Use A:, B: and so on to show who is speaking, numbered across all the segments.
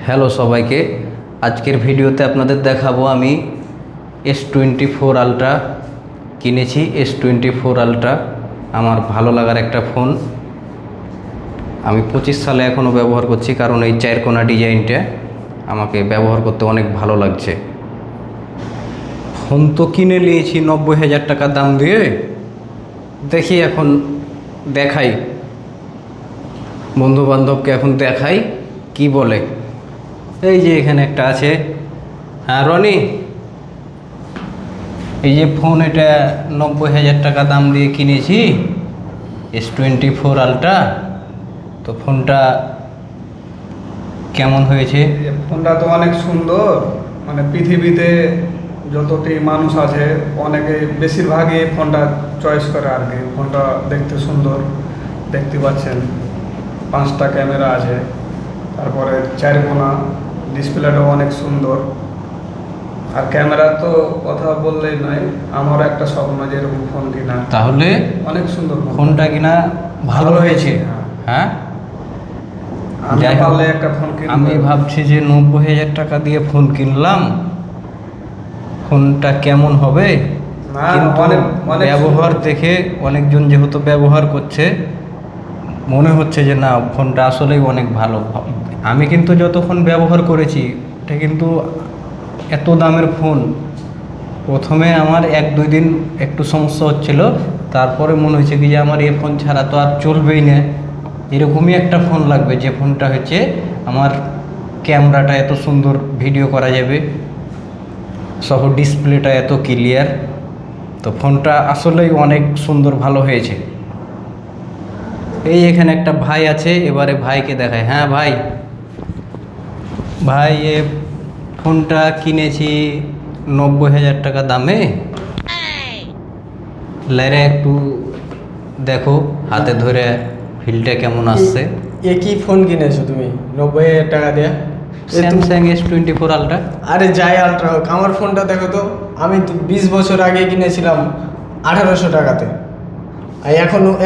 A: Hello সবাইকে, আজকের ভিডিওতে আপনাদের দেখাবো আমি S24 আলট্রা কিনেছি। S24 আলট্রা আমার ভালো লাগার একটা ফোন। আমি 25 সালে এখনও ব্যবহার করছি, কারণ এই চারকোনা ডিজাইনটা আমাকে ব্যবহার করতে অনেক ভালো লাগছে। ফোন তো কিনে নিয়েছি 90,000 টাকা দাম দিয়ে। দেখি এখন দেখাই, বন্ধু বান্ধবকে এখন দেখাই কি বলে। এই যে এখানে একটা আছে। হ্যাঁ রনি, এই যে ফোন, এটা 90,000 টাকা দাম দিয়ে কিনেছি, S24 আলট্রা। তো ফোনটা কেমন হয়েছে?
B: ফোনটা তো অনেক সুন্দর। মানে পৃথিবীতে যতটি মানুষ আছে অনেকে বেশিরভাগই এই ফোনটা চয়েস করে আর কি। ফোনটা দেখতে সুন্দর, দেখতে পাচ্ছেন 5টা ক্যামেরা আছে, তারপরে 4 কোনা, ডিসপ্লেটাও অনেক সুন্দর। আর ক্যামেরা তো কথা বললেই নয়, আমারও একটা স্বপ্ন যে এরকম ফোন কিনা।
A: তাহলে
B: অনেক সুন্দর
A: ফোনটা কিনা ভালো হয়েছে। হ্যাঁ,
B: আমি
A: যাই হোক,
B: পারলে একটা ফোন কিনবো।
A: আমি ভাবছি যে 90,000 টাকা দিয়ে ফোন কিনলাম, ফোনটা কেমন হবে।
B: না,
A: কিন্তু
B: অনেক
A: ব্যবহার
B: সুন্দর।
A: দেখে অনেকজন যেহেতু ব্যবহার করছে, মনে হচ্ছে যে না, ফোনটা আসলেই অনেক ভালো। আমি কিন্তু যত ফোন ব্যবহার করেছি, এটা কিন্তু এত দামের ফোন। প্রথমে আমার 1-2 দিন একটু সমস্যা হচ্ছিল, তারপরে মনে হয়েছে কি যে আমার এই ফোন ছাড়া তো আর চলবেই না। এরকমই একটা ফোন লাগবে যে ফোনটা হচ্ছে আমার ক্যামেরাটা এত সুন্দর, ভিডিও করা যাবে সহ, ডিসপ্লেটা এত ক্লিয়ার। তো ফোনটা আসলেই অনেক সুন্দর, ভালো হয়েছে। এই এখানে একটা ভাই আছে, এবারে ভাইকে দেখায়। হ্যাঁ ভাই, ভাই এ ফোনটা কিনেছি 90,000 টাকা দামে। লাইরে একটু দেখো, হাতে ধরে ফিলটা কেমন আসছে।
C: এ কি ফোন কিনেছো তুমি 90,000 টাকা দিয়ে?
A: Samsung S24 ultra.
C: আরে যাই আলট্রা হোক, আমার ফোনটা দেখো তো। আমি তো 20 বছর আগে কিনেছিলাম 1800 টাকাতে, আর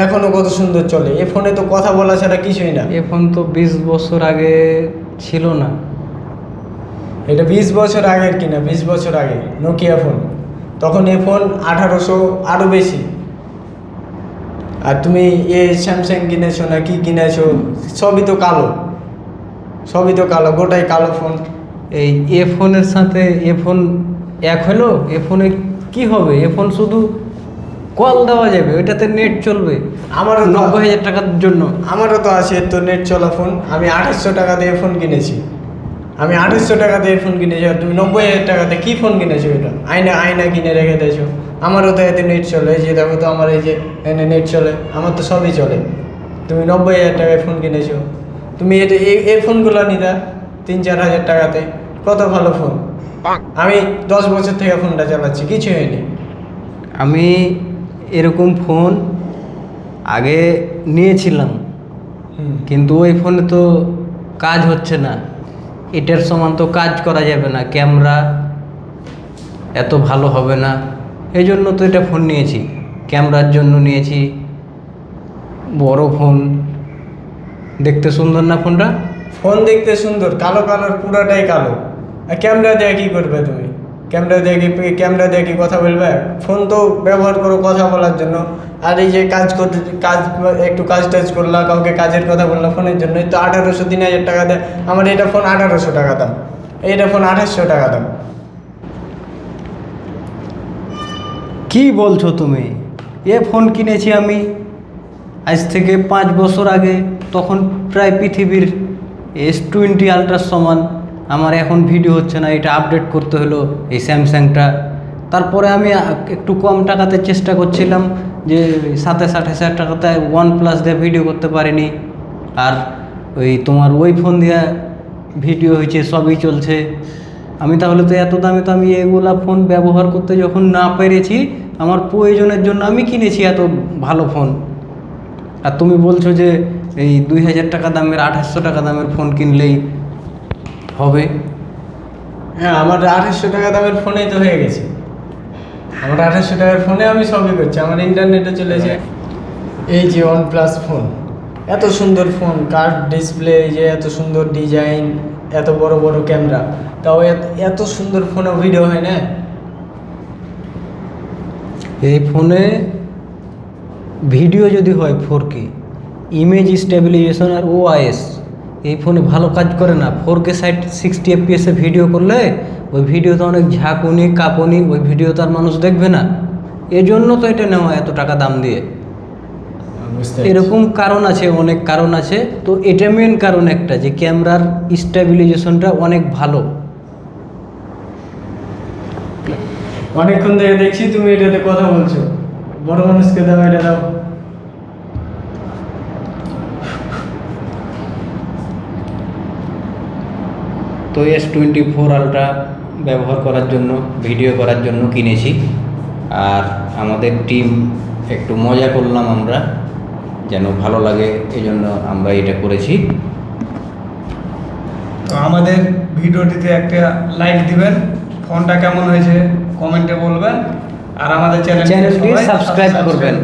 C: এখনো কত সুন্দর চলে। এ ফোনে তো কথা বলা ছাড়া কিছুই না।
A: এ ফোন তো 20 বছর আগে ছিল না।
C: এটা 20 বছর আগের কিনা, 20 বছর আগে নোকিয়া ফোন। তখন এ ফোন 1800, আরও বেশি। আর তুমি এ স্যামসাং কিনেছো না কি কিনেছো, সবই তো কালো, সবই তো কালো, গোটাই কালো ফোন।
A: এই এ ফোনের সাথে এ ফোন এক হলো। এ ফোনে কি হবে? এ ফোন শুধু কল দেওয়া যাবে, ওইটাতে নেট চলবে।
C: আমারও
A: 90,000 টাকার জন্য।
C: আমারও তো আছে তো নেট চলা ফোন। আমি 2800 টাকা দিয়ে ফোন কিনেছি। আমি 2800 টাকা দিয়ে ফোন কিনেছি, আর তুমি 90,000 টাকাতে কী ফোন কিনেছো? এটা আয়না কিনে রেখে দিয়েছো। আমারও তো এতে নেট চলে, এই যে দেখো তো, আমার এই যে এনে নেট চলে, আমার তো সবই চলে। তুমি 90,000 টাকায় ফোন কিনেছো। তুমি এটা এই ফোনগুলো নিতা 3-4 হাজার টাকাতে, কত ভালো ফোন। আমি 10 বছর থেকে ফোনটা চালাচ্ছি, কিছু হয়নি।
A: আমি এরকম ফোন আগে নিয়েছিলাম, কিন্তু ওই ফোনে তো কাজ হচ্ছে না। এটার সমান তো কাজ করা যাবে না, ক্যামেরা এত ভালো হবে না। এই জন্য তো এটা ফোন নিয়েছি, ক্যামেরার জন্য নিয়েছি। বড় ফোন, দেখতে সুন্দর না ফোনটা?
C: ফোন দেখতে সুন্দর, কালো কালার, পুরাটাই কালো। আর ক্যামেরা দিয়ে কী করবে তুমি? ক্যামেরা দিয়ে কি কথা বলবে? ফোন তো ব্যবহার করো কথা বলার জন্য। আর এই যে একটু কাজ টাজ করলা, কাউকে কাজের কথা বললা ফোনের জন্য, তো 1800-3000 টাকা দেয়। আমার এটা ফোন 1800 টাকা দাম, এইটা ফোন 2800 টাকা দাম।
A: কি বলছো তুমি? এ ফোন কিনেছি আমি আজ থেকে 5 বছর আগে, তখন প্রায় পৃথিবীর S20 আলট্রার সমান। আমার এখন ভিডিও হচ্ছে না, এটা আপডেট করতে হলো এই স্যামসাংটা। তারপরে আমি একটু কম টাকাতে চেষ্টা করছিলাম যে 27-28 টাকাতে OnePlus দিয়ে ভিডিও করতে পারিনি। আর তোমার ওই ফোন দিয়ে ভিডিও হয়েছে, সবই চলছে। আমি তাহলে তো এত দামে তো আমি এগুলা ফোন ব্যবহার করতে যখন না পেরেছি, আমার প্রয়োজনের জন্য আমি কিনেছি এত ভালো ফোন। আর তুমি বলছো যে এই 2,000 টাকা দামের, 2800 টাকা দামের ফোন কিনলেই হবে।
C: হ্যাঁ, আমার 2800 টাকা দামের ফোনেই তো হয়ে গেছে। আমার 2800 টাকার ফোনে আমি সবই করছি, আমার ইন্টারনেটে চলেছে। এই যে OnePlus ফোন, এত সুন্দর ফোন, কার্ভ ডিসপ্লে, যে এত সুন্দর ডিজাইন, এত বড় বড় ক্যামেরা, তাও এত সুন্দর ফোনে ভিডিও হয় না।
A: এই ফোনে ভিডিও যদি হয় 4K, ইমেজ স্টেবিলাইজেশন আর ওআইএস এই ফোনে ভালো কাজ করে না। 4K 60 FPS ভিডিও করলে ওই ভিডিওতে অনেক ঝাঁকুনি কাঁপুনি, ওই ভিডিও তো আর মানুষ দেখবে না। এজন্য তো এটা নেওয়া এত টাকা দাম দিয়ে। এরকম কারণ আছে, অনেক কারণ আছে, তো এটা মেন কারণ একটা, যে ক্যামেরার স্টেবিলাইজেশনটা অনেক ভালো।
C: অনেকক্ষণ থেকে দেখছি তুমি এটাতে কথা বলছো, বড় মানুষকে দাও, এটা দাও।
A: তো S24 আলট্রা ব্যবহার করার জন্য, ভিডিও করার জন্য কিনেছি। আর আমাদের টিম একটু মজা করলাম আমরা, যেন ভালো লাগে, এই জন্য আমরা এটা করেছি।
B: তো আমাদের ভিডিওটিতে একটা লাইক দিবেন, ফোনটা কেমন হয়েছে কমেন্টে বলবেন, আর আমাদের চ্যানেলটি
A: সাবস্ক্রাইব করবেন।